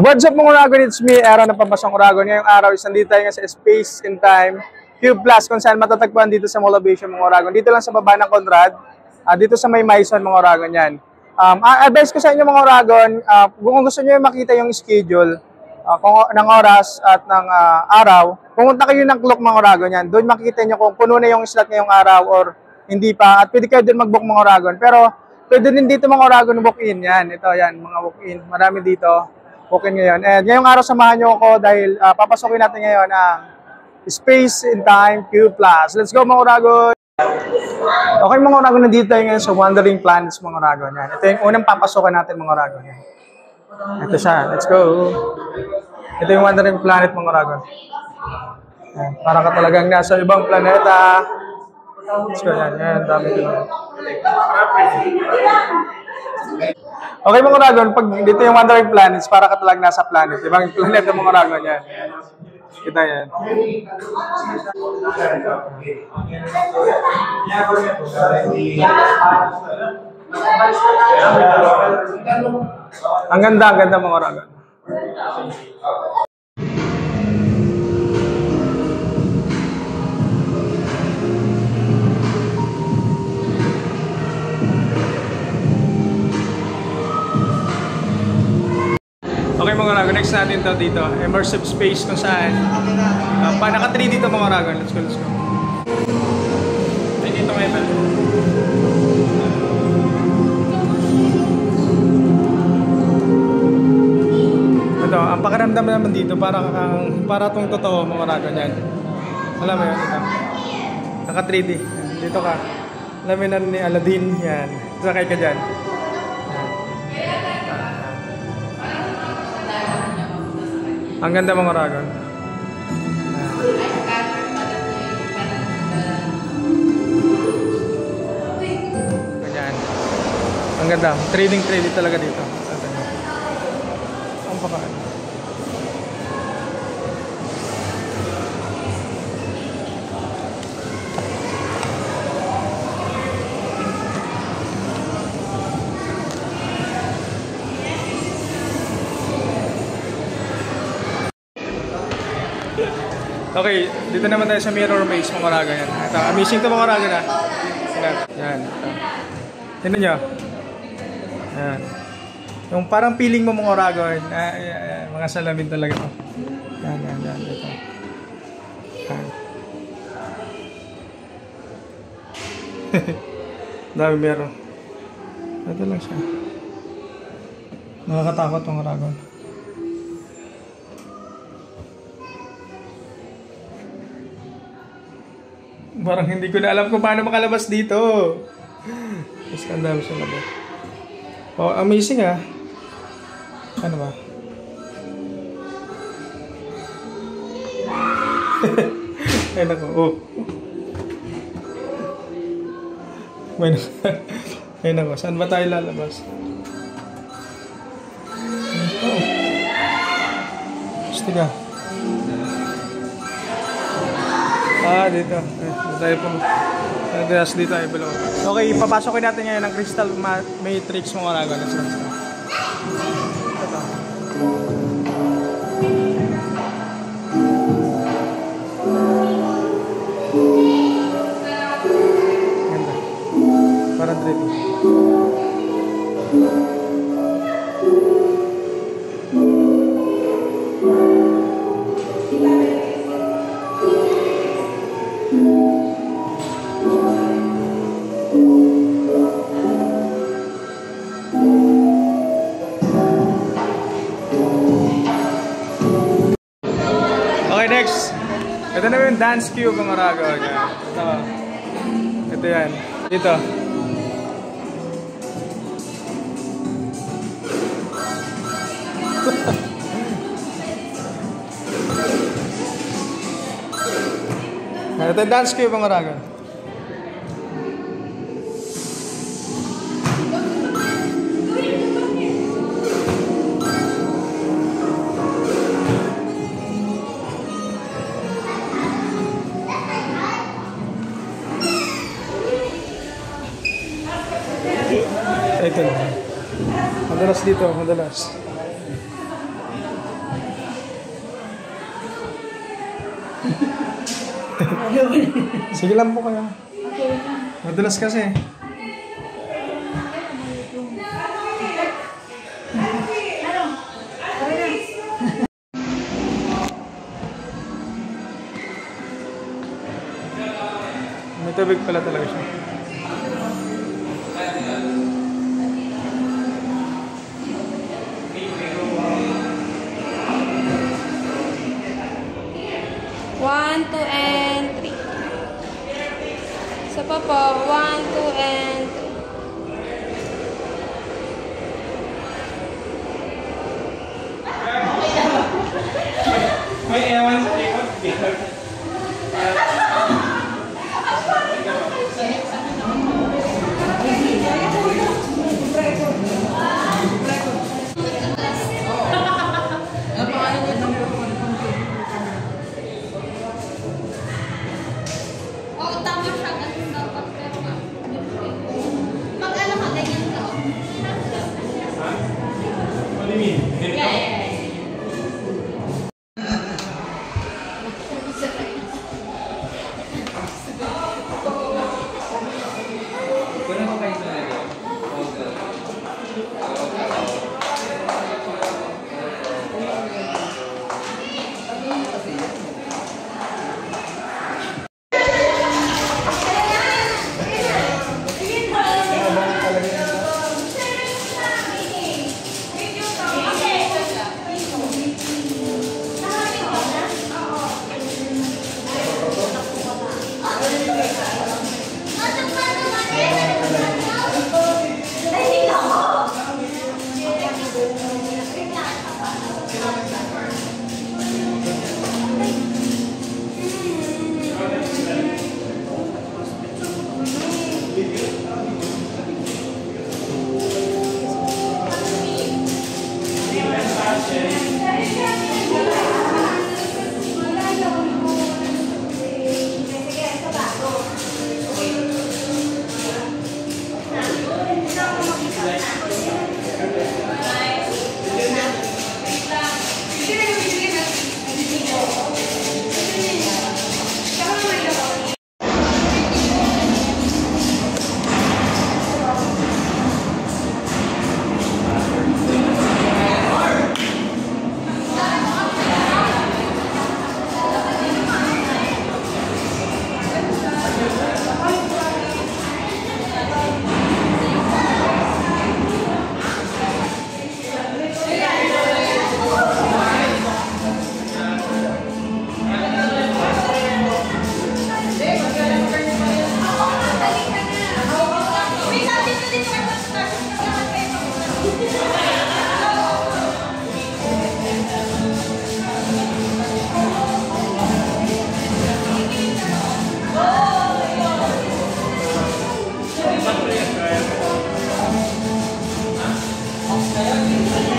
What's up mga Oragon? It's me, Aaron ng Pampasang Oragon. Ngayong araw is nandito tayo sa Space and Time Cube Plus kung saan matatagpuan dito sa Molabation mga Oragon. Dito lang sa baba ng Conrad, dito sa may Maison mga Oragon yan. Advice ko sa inyo mga Oragon, kung gusto nyo makita yung schedule ng oras at ng araw, pumunta kayo ng clock mga Oragon yan. Doon makikita nyo kung puno na yung slot ngayong araw or hindi pa. At pwede kayo din mag-book mga Oragon. Pero pwede din dito mga Oragon walk-in yan. Ito yan, mga walk-in. Marami dito. Walk-in ngayon. And ngayong araw samahan nyo ako dahil papasokin natin ngayon ang Space and Time Cube Plus. Let's go mga Oragon! Okay mga Oragon, nandito tayo ngayon sa Wandering Planets mga Oragon. Yan. Ito yung unang papasokan natin mga Oragon. Yan. Ito siya. Let's go! Ito yung Wandering Planet mga Oragon. Yan. Para ka talagang nasa ibang planeta. Let's go yan. Yan. Dami ko. Okay mga Oragon, pag dito yung Wandering Planets, para ka talagang nasa planet. Ibang planeta mga Oragon. Yan. Kita yan. Ang ganda mga Oragon. Okay mga Oragon, next natin to dito, immersive space kung saan naka 3 dito mga Oragon. Let's go. Ay, dito may bell. Ito, ang pakiramdam naman dito para tong totoo mga Oragon yan. Alam mo yun, ito. Naka 3D. Dito ka. Alam mo na ni Aladdin yan. Sakay ka dyan. Ang ganda mga Oragon. Ayan. Ang ganda. 3D talaga dito. Ang pakaan. Okay, dito naman tayo sa mirror maze mga Oragon yan. Ito, amazing to mga Oragon ha. Yan. Tignan nyo. Yan. Yung parang feeling mo mga Oragon. Mga salamin talaga to. Yan. Ito. Yan. Dami meron. Ito lang siya. Nakakatakot mga Oragon. Parang hindi ko na alam kung paano makalabas dito. Mas kandam siya labas. Oh, amazing ah. Ano ba? Ay nako. Oh. Ay nako. Saan ba tayo lalabas? Oh. Gusto ka. Dito. Dito tayo below. Okay, papasokin natin ngayon ang Crystal Matrix mga Oragon. Let's go. Ito. Ganda. Parang 3D. Okay, next. Ito na yung dance cube ng Oragon. Ito yan. Dito. Ito yung dance cube ng Oragon. Ito na. Madalas dito dito, madalas. Sige lang po kayo. Madalas kasi. May tubig pala talaga siya. One, two, and three. Isa pa po. 1, 2, and 3. May ewan sa likod. Oo, tama siya. Ganun dapat. Pero mag-ano ka, ganyan ka. What do you mean? Yeah. Kaya